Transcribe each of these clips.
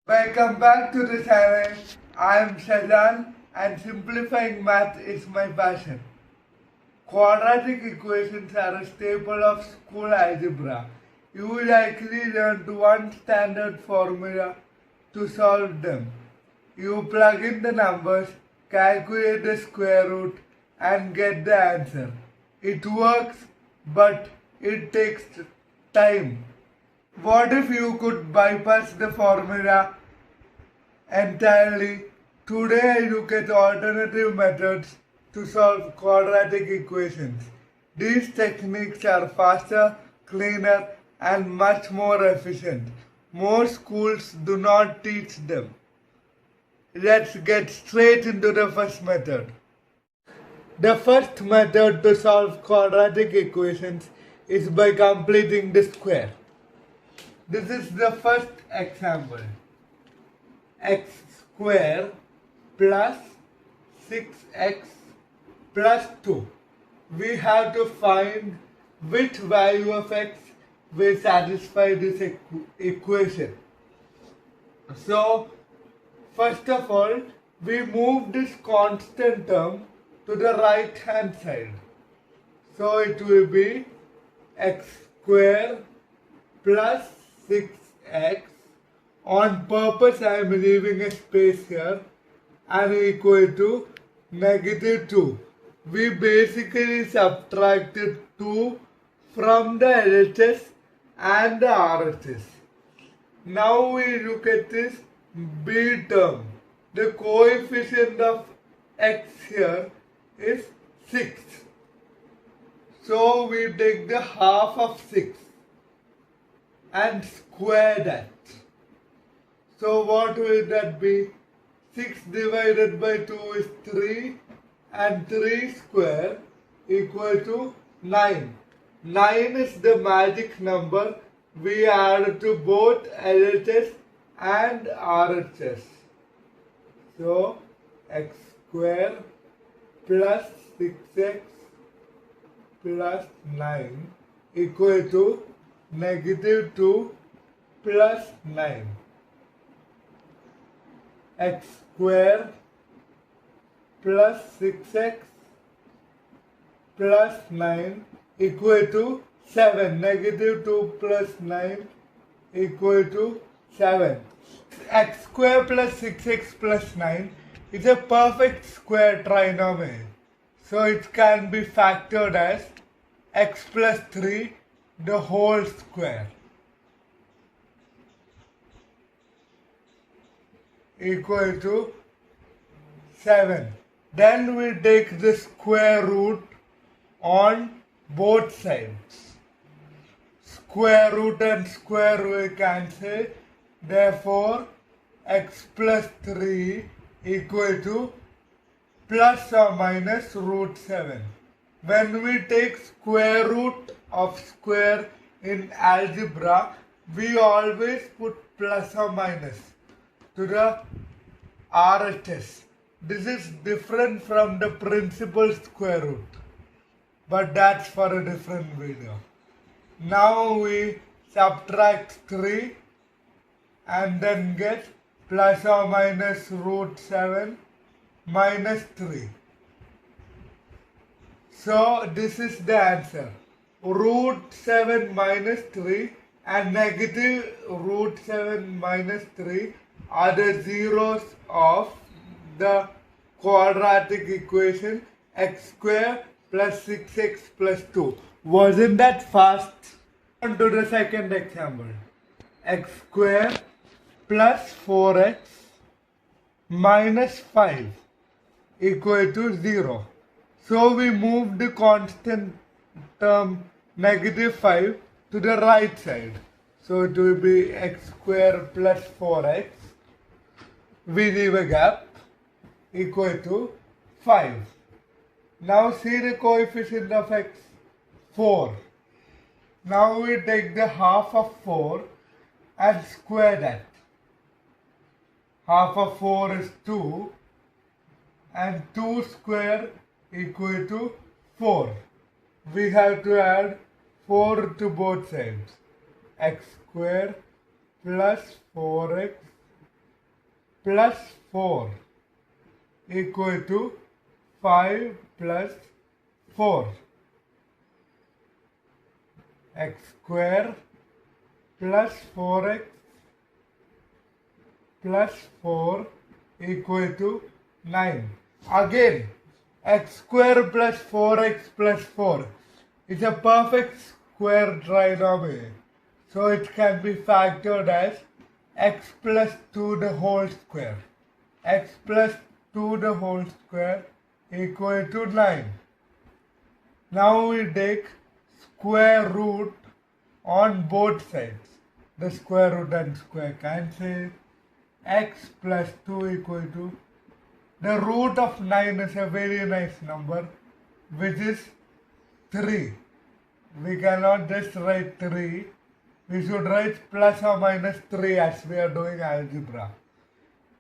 Welcome back to the channel. I am Shazan and simplifying math is my passion. Quadratic equations are a staple of school algebra. You will likely learn one standard formula to solve them. You plug in the numbers, calculate the square root and get the answer. It works, but it takes time. What if you could bypass the formula entirely? Today I look at alternative methods to solve quadratic equations. These techniques are faster, cleaner, and much more efficient. Most schools do not teach them. Let's get straight into the first method. The first method to solve quadratic equations is by completing the square. This is the first example. X square plus 6x plus 2. We have to find which value of x will satisfy this equation. So, first of all, we move this constant term to the right hand side. So it will be x square plus 6x. On purpose I am leaving a space here and equal to negative 2. We basically subtracted 2 from the LHS and the RHS. Now we look at this B term. The coefficient of x here is 6. So we take the half of 6 and square that. So what will that be? 6 divided by 2 is 3 and 3 square equal to 9. 9 is the magic number we add to both LHS and RHS. So x square plus 6x plus 9 equal to negative 2 plus 9. X square plus 6x plus 9 equal to 7. Negative 2 plus 9 equal to 7. X square plus 6x plus 9 is a perfect square trinomial. So it can be factored as x plus 3 the whole square equal to 7. Then we take the square root on both sides. Square root and square will cancel. Therefore, x plus 3 equal to plus or minus root 7. When we take square root of square in algebra, we always put plus or minus to the RHS. This is different from the principal square root, but that's for a different video. Now we subtract 3 and then get plus or minus root 7 minus 3. So this is the answer. Root 7 minus 3 and negative root 7 minus 3 are the zeros of the quadratic equation x square plus 6x plus 2. Wasn't that fast? On to the second example. X square plus 4x minus 5 equal to 0. So we move the constant term negative 5 to the right side. So it will be x square plus 4x. We leave a gap equal to 5. Now see the coefficient of x, 4. Now we take the half of 4 and square that. Half of 4 is 2 and 2 square equal to 4. We have to add 4 to both sides. X square plus 4x plus 4 equal to 5 plus 4. X square plus 4x plus 4 equal to 9. Again, x square plus 4x plus 4 is a perfect square trinomial. So it can be factored as x plus 2 the whole square. X plus 2 the whole square equal to 9. Now we take square root on both sides. The square root and square cancel. X plus 2 equal to, the root of 9 is a very nice number, which is 3. We cannot just write 3. We should write plus or minus 3 as we are doing algebra.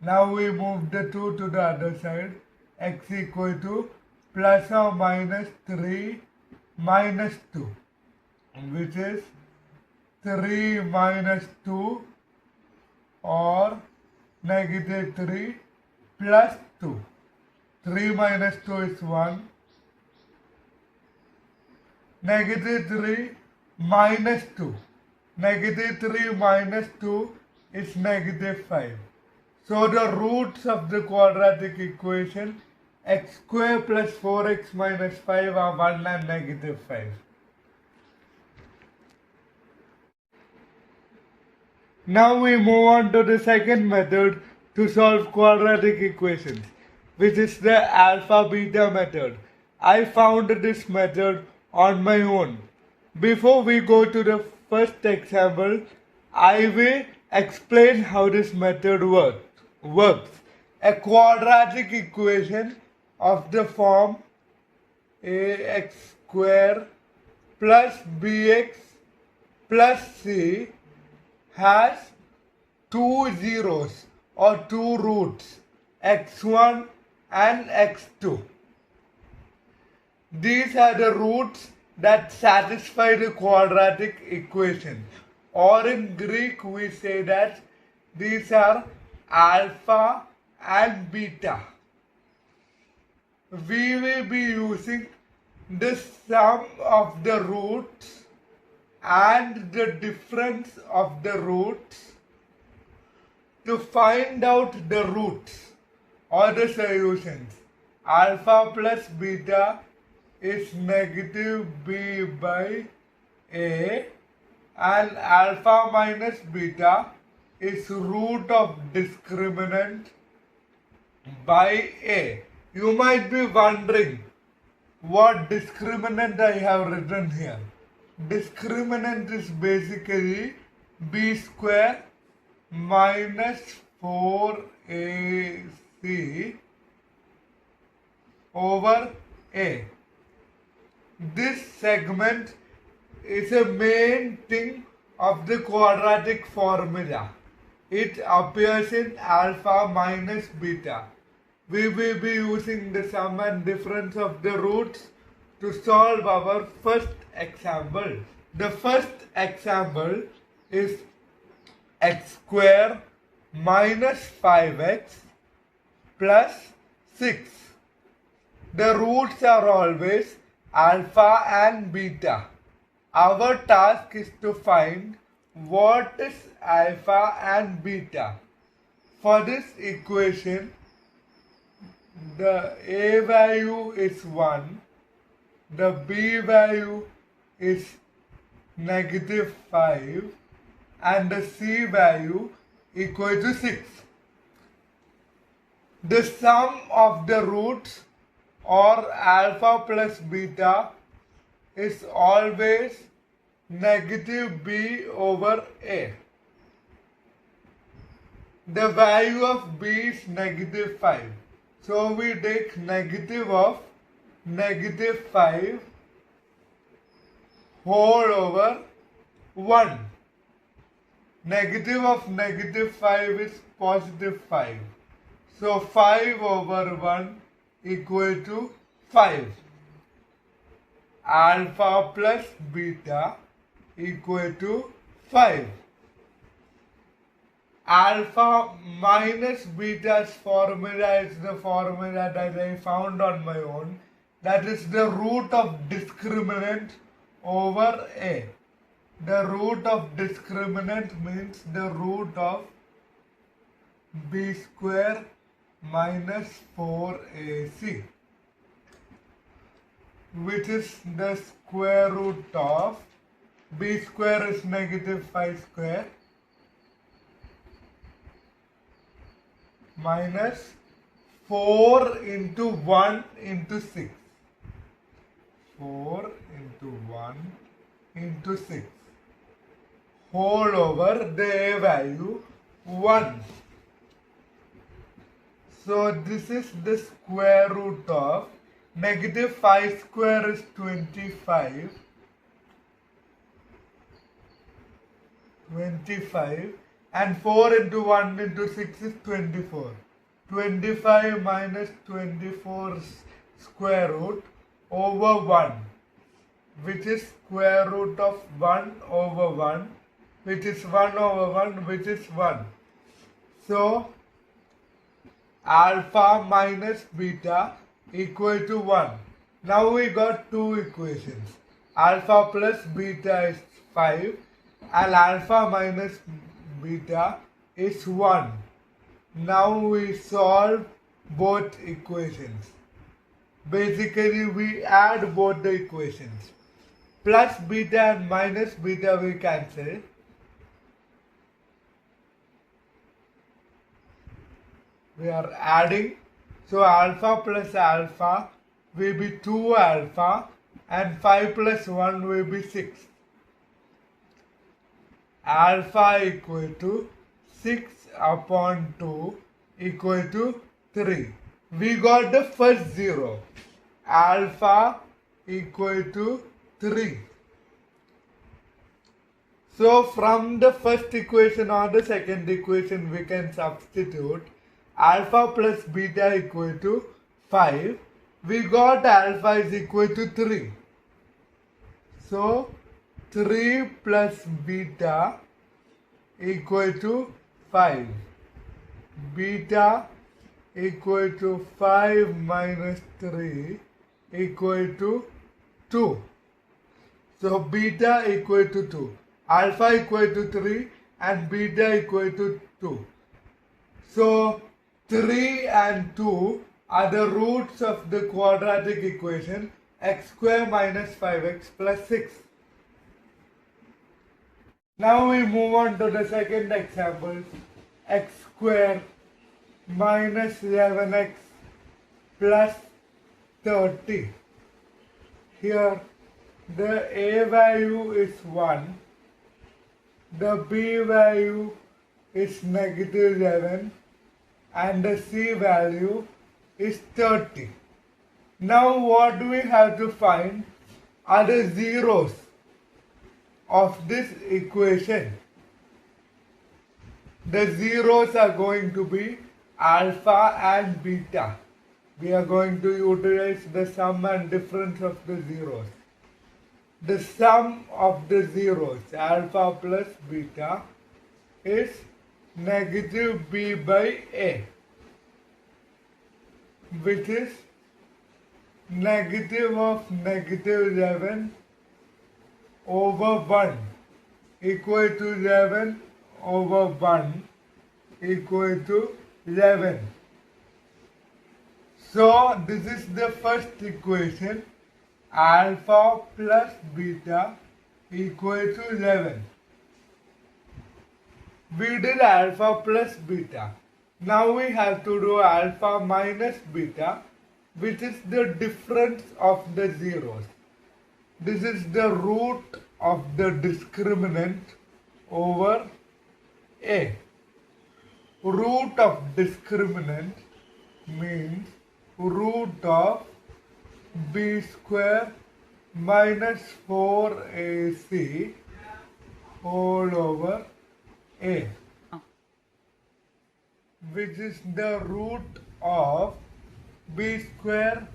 Now we move the 2 to the other side. X equal to plus or minus 3 minus 2, which is 3 minus 2 or negative 3 plus 2. 3 minus 2 is 1. Negative 3 minus 2. Negative 3 minus 2 is negative 5. So the roots of the quadratic equation x square plus 4x minus 5 are 1 and negative 5. Now we move on to the second method to solve quadratic equations, which is the alpha beta method. I found this method on my own. Before we go to the first example, I will explain how this method works. A quadratic equation of the form ax square plus bx plus c has two zeros or two roots, x1 and x2. These are the roots that satisfy the quadratic equation, or in Greek we say that these are alpha and beta. We will be using the sum of the roots and the difference of the roots to find out the roots or the solutions. Alpha plus beta is negative b by a, and alpha minus beta is root of discriminant by a. You might be wondering what discriminant I have written here. Discriminant is basically b square minus 4ac over a. This segment is a main thing of the quadratic formula. It appears in alpha minus beta. We will be using the sum and difference of the roots to solve our first example. The first example is x square minus 5x plus 6. The roots are always alpha and beta. Our task is to find what is alpha and beta. For this equation, the a value is 1, the b value is negative 5, and the c value equal to 6. The sum of the roots or alpha plus beta is always negative b over a. The value of b is negative 5. So we take negative of negative 5 whole over 1. Negative of negative 5 is positive 5. So 5 over 1 equal to 5. Alpha plus beta equal to 5. alpha minus beta's formula is the formula that I found on my own. That is the root of discriminant over A. The root of discriminant means the root of b square minus 4ac, which is the square root of b square is negative 5 square minus 4 into 1 into 6. 4 into 1 into 6 whole over the A value 1. So this is the square root of negative 5 square is 25. 25 and 4 into 1 into 6 is 24. 25 minus 24 square root over 1, which is square root of 1 over 1, which is 1 over 1, which is 1. So alpha minus beta equal to 1. Now we got two equations. Alpha plus beta is 5 and alpha minus beta is 1. Now we solve both equations. Basically we add both the equations. Plus beta and minus beta we cancel. We are adding. So alpha plus alpha will be 2 alpha and 5 plus 1 will be 6. Alpha equal to 6 upon 2 equal to 3. We got the first zero. Alpha equal to 3. So from the first equation or the second equation we can substitute alpha plus beta equal to 5. We got alpha is equal to 3. So 3 plus beta equal to 5. Beta equal to 5 minus 3 equal to 2. So beta equal to 2. Alpha equal to 3 and beta equal to 2. So 3 and 2 are the roots of the quadratic equation x square minus 5x plus 6. Now we move on to the second example, x square minus 11x plus 30. Here the A value is 1, the B value is negative 11 and the C value is 30. Now what we have to find are the zeros of this equation. The zeros are going to be alpha and beta. We are going to utilize the sum and difference of the zeros. The sum of the zeros, alpha plus beta, is negative b by a, which is negative of negative 11 over 1 equal to 11 over 1 equal to 11. So this is the first equation, alpha plus beta equal to 11. We did alpha plus beta. Now we have to do alpha minus beta, which is the difference of the zeros. This is the root of the discriminant over A. Root of discriminant means root of b square minus 4ac whole over A, which is the root of b square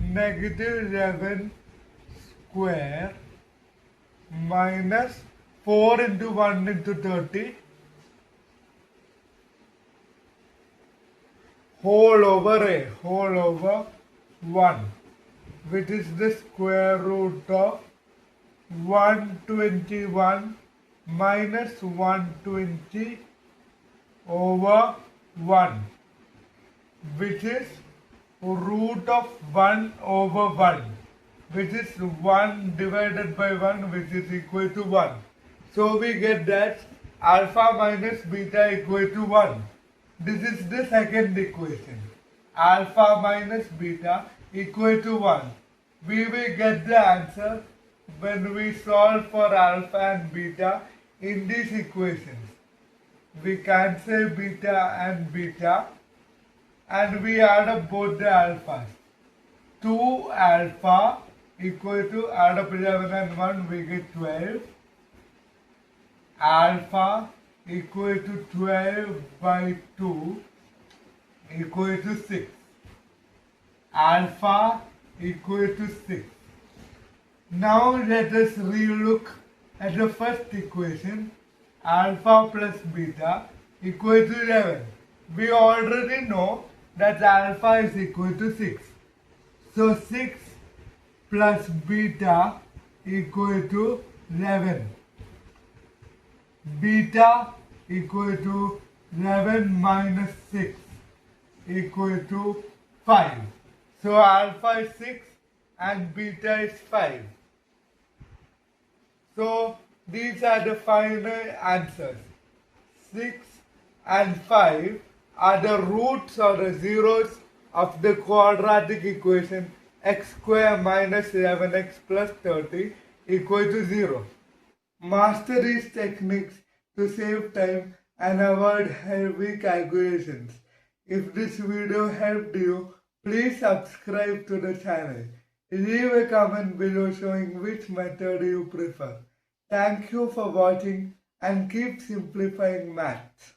negative 11 square minus 4 into 1 into 30 whole over a whole over 1, which is the square root of 121 minus 120 over 1, which is root of 1 over 1, which is 1 divided by 1, which is equal to 1. So we get that alpha minus beta equal to 1. This is the second equation. Alpha minus beta equal to 1. We will get the answer when we solve for alpha and beta in these equations. We cancel beta and we add up both the alphas. 2 alpha equal to, add up 11 and 1, we get 12. Alpha equal to 12 by 2 equal to 6. Alpha equal to 6. Now let us relook at the first equation. Alpha plus beta equal to 11. We already know that alpha is equal to 6. So 6 plus beta equal to 11. Beta equal to 11 minus 6 equal to 5. So alpha is 6 and beta is 5. So these are the final answers. 6 and 5 are the roots or the zeros of the quadratic equation x square minus 11x plus 30 equal to 0. Master these techniques to save time and avoid heavy calculations. If this video helped you, please subscribe to the channel. Leave a comment below showing which method you prefer. Thank you for watching and keep simplifying maths.